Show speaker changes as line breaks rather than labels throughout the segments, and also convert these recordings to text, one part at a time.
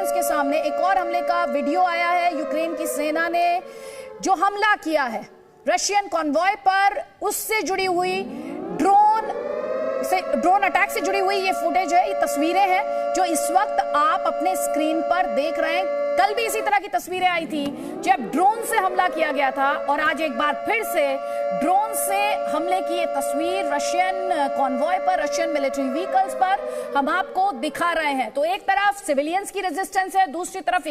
Civilians के सामने एक और हमले का वीडियो आया है। यूक्रेन की सेना ने जो हमला किया है रशियन कॉन्वॉय पर, उससे जुड़ी हुई ड्रोन अटैक से जुड़ी हुई ये फुटेज है, ये तस्वीरें हैं जो इस वक्त आप अपने स्क्रीन पर देख रहे हैं। कल भी इसी तरह की तस्वीरें आई थी जब ड्रोन से हमला किया गया था, और आज एक बार फिर से ड्रोन से हमले की ये तस्वीर रशियन कॉन्वॉय पर, रशियन मिलिट्री व्हीकल्स पर हम आपको दिखा रहे हैं। तो एक तरफ सिविलियंस की रेजिस्टेंस है, दूसरी तरफ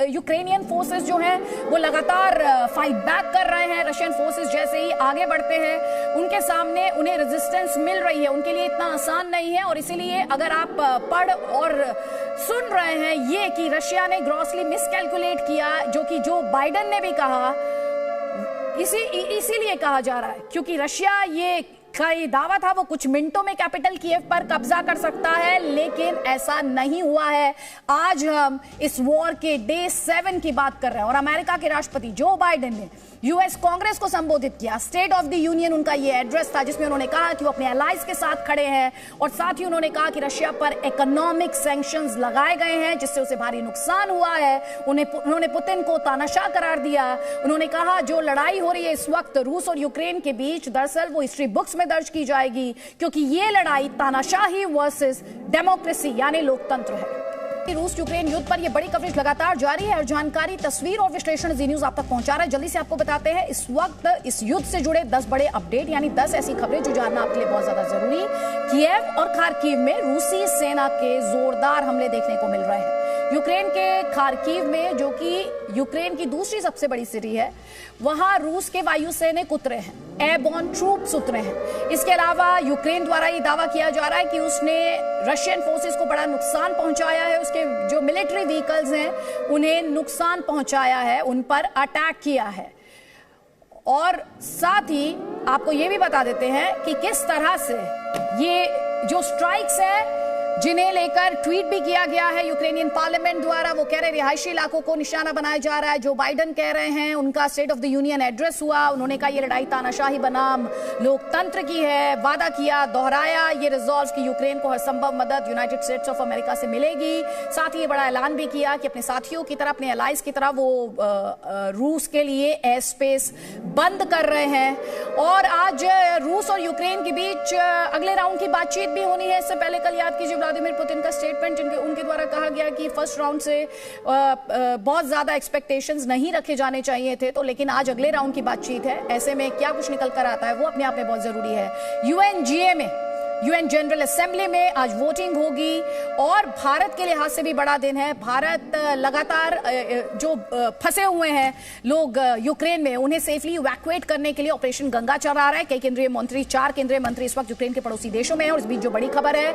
यूक्रेनियन फोर्सेस जो हैं वो लगातार फाइट बैक कर रहे हैं। रशियन फोर्सेस जैसे ही आगे बढ़ते हैं उनके सामने उन्हें रेजिस्टेंस मिल रही है, उनके लिए इतना आसान नहीं है। और इसीलिए अगर आप पढ़ और सुन रहे हैं ये कि रशिया ने ग्रॉसली मिसकैलकुलेट किया, जो कि जो बाइडेन ने भी कहा, इसीलिए कहा जा रहा है क्योंकि रशिया का ये दावा था वो कुछ मिनटों में कैपिटल कीव पर कब्जा कर सकता है, लेकिन ऐसा नहीं हुआ है। आज हम इस वॉर के डे 7 की बात कर रहे हैं और अमेरिका के राष्ट्रपति जो बाइडेन ने यूएस कांग्रेस को संबोधित किया। स्टेट ऑफ द यूनियन उनका ये एड्रेस था जिसमें उन्होंने कहा कि वो अपने अलाइज के साथ खड़े हैं, और साथ ही उन्होंने कहा कि रशिया पर इकोनॉमिक सैंक्शंस लगाए गए हैं जिससे उसे भारी नुकसान हुआ है। उन्होंने पुतिन को तानाशाह करार दिया। उन्होंने कहा जो लड़ाई हो रही है इस वक्त रूस और यूक्रेन के बीच, दरअसल वो हिस्ट्री बुक्स में दर्ज की जाएगी क्योंकि ये लड़ाई तानाशाही वर्सेस डेमोक्रेसी यानी लोकतंत्र है। रूस यूक्रेन युद्ध पर ये बड़ी कवरेज लगातार जारी है और जानकारी, तस्वीर और विश्लेषण जी न्यूज आप तक पहुंचा रहा है। जल्दी से आपको बताते हैं इस वक्त इस युद्ध से जुड़े 10 बड़े अपडेट, यानी 10 ऐसी खबरें जो जानना आपके लिए बहुत ज्यादा जरूरी। कीव और खार्किव में रूसी सेना के जोरदार हमले देखने को मिल रहे हैं। यूक्रेन के खार्किव में, जो कि यूक्रेन की दूसरी सबसे बड़ी सिटी है, वहां रूस के वायुसैनिक उतरे हैं, एयरबॉर्न ट्रूप्स उतरे हैं। इसके अलावा यूक्रेन द्वारा ये दावा किया जा रहा है कि उसने रशियन फोर्सेस को बड़ा नुकसान पहुंचाया है, उसके जो मिलिट्री व्हीकल्स हैं उन्हें नुकसान पहुंचाया है, उन पर अटैक किया है। और साथ ही आपको ये भी बता देते हैं कि किस तरह से ये जो स्ट्राइक्स है जिन्हें लेकर ट्वीट भी किया गया है यूक्रेनियन पार्लियामेंट द्वारा, वो कह रहे रिहायशी इलाकों को निशाना बनाया जा रहा है। जो बाइडेन कह रहे हैं, उनका state of the union address हुआ, उन्होंने कहा ये लड़ाई तानाशाही बनाम लोकतंत्र की है, वादा किया, दोहराया ये रिजॉल्व कि यूक्रेन को हर संभव मदद यूनाइटेड स्टेट्स ऑफ अमेरिका से मिलेगी। साथ ही ये बड़ा ऐलान भी किया कि अपने साथियों की तरह, अपने अलाइज की तरह वो रूस के लिए एयर स्पेस बंद कर रहे हैं। और आज रूस और यूक्रेन के बीच अगले राउंड की बातचीत भी होनी है। इससे पहले कल याद कीजिए व्लादिमीर पुतिन का स्टेटमेंट, उनके द्वारा कहा गया कि फर्स्ट राउंड से बहुत ज्यादा एक्सपेक्टेशंस नहीं रखे जाने चाहिए थे, तो लेकिन आज अगले राउंड की बातचीत है। ऐसे में क्या कुछ निकल कर आता है वो अपने आप में बहुत जरूरी है। यूएनजीए में, यूएन जनरल असेंबली में आज वोटिंग होगी और भारत के लिहाज से भी बड़ा दिन है। भारत लगातार जो फंसे हुए हैं लोग यूक्रेन में, उन्हें सेफली इवैक्यूएट करने के लिए ऑपरेशन गंगा चला रहा है। कई केंद्रीय मंत्री, 4 केंद्रीय मंत्री इस वक्त यूक्रेन के पड़ोसी देशों में हैं। और इस बीच जो बड़ी खबर है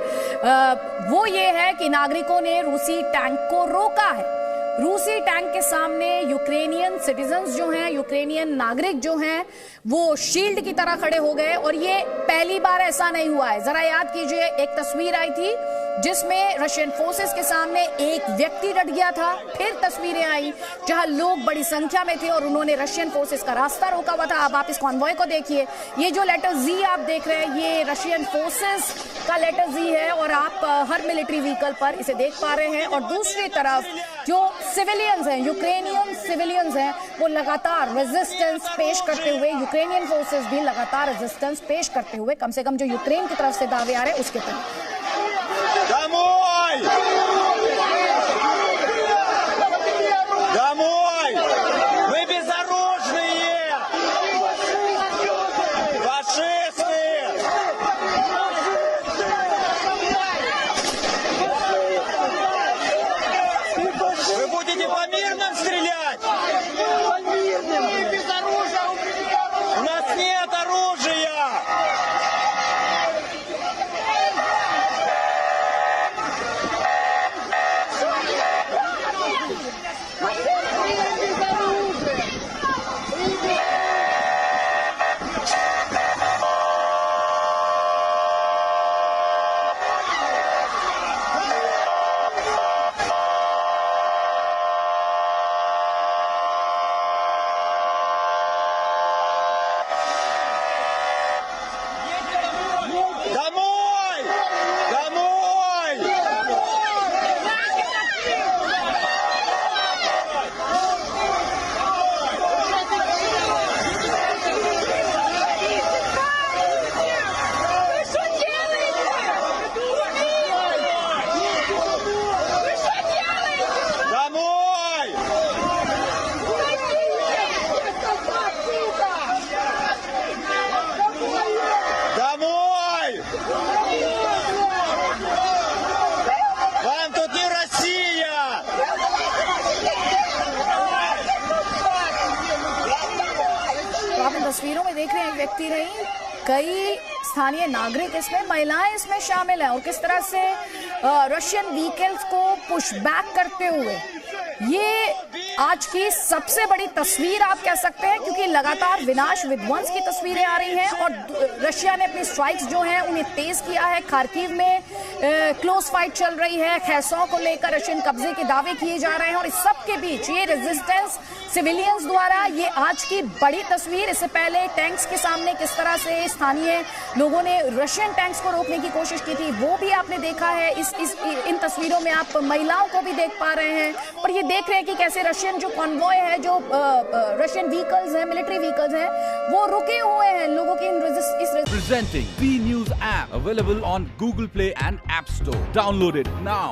वो ये है कि नागरिकों ने रूसी टैंक को रोका है। रूसी टैंक के सामने यूक्रेनियन सिटीजन्स जो हैं, यूक्रेनियन नागरिक जो हैं, वो शील्ड की तरह खड़े हो गए। और ये पहली बार ऐसा नहीं हुआ है। जरा याद कीजिए, एक तस्वीर आई थी जिसमें रशियन फोर्सेस के सामने एक व्यक्ति डट गया था, फिर तस्वीरें आई जहां लोग बड़ी संख्या में थे और उन्होंने रशियन फोर्सेस का रास्ता रोका हुआ था। अब आप इस कॉन्वॉय को देखिए, ये जो लेटर जी आप देख रहे हैं ये रशियन फोर्सेस का लेटर जी है और आप हर मिलिट्री व्हीकल पर इसे देख पा रहे हैं। और दूसरी तरफ जो सिविलियंस हैं, यूक्रेनियन सिविलियंस हैं, वो लगातार रेजिस्टेंस पेश करते हुए, यूक्रेनियन फोर्सेस भी लगातार रेजिस्टेंस पेश करते हुए, कम से कम जो यूक्रेन की तरफ से दावे आ रहे हैं उसके तरफ।
Домой! Домой! Вы безоружные! Фашисты! Вы будете по мирным стрелять? По мирным! Мы без оружия! У нас нет оружия!
देख रहे हैं, एक व्यक्ति नहीं, कई स्थानीय नागरिक इसमें, महिलाएं इसमें शामिल हैं और किस तरह से रशियन व्हीकल्स को पुश बैक करते हुए ये आज की सबसे बड़ी तस्वीर आप कह सकते हैं, क्योंकि लगातार विनाश विध्वंस की तस्वीरें आ रही हैं और रशिया ने अपनी स्ट्राइक्स जो हैं उन्हें तेज किया है। खार्किव में क्लोज फाइट चल रही है, खैसों को लेकर रशियन कब्जे के दावे किए जा रहे हैं और इस सब के बीच ये रेजिस्टेंस सिविलियंस द्वारा, ये आज की बड़ी तस्वीर। इससे पहले टैंक्स के सामने किस तरह से स्थानीय लोगों ने रशियन टैंक्स को रोकने की कोशिश की थी, वो भी आपने देखा है। इन तस्वीरों में आप महिलाओं को भी देख पा रहे हैं और ये देख रहे हैं कि कैसे रशियन जो कॉन्वॉय है, जो रशियन व्हीकल्स हैं, मिलिट्री व्हीकल्स हैं, वो रुके हुए हैं लोगों की
Presenting B News app available on Google Play and App Store. Download it now.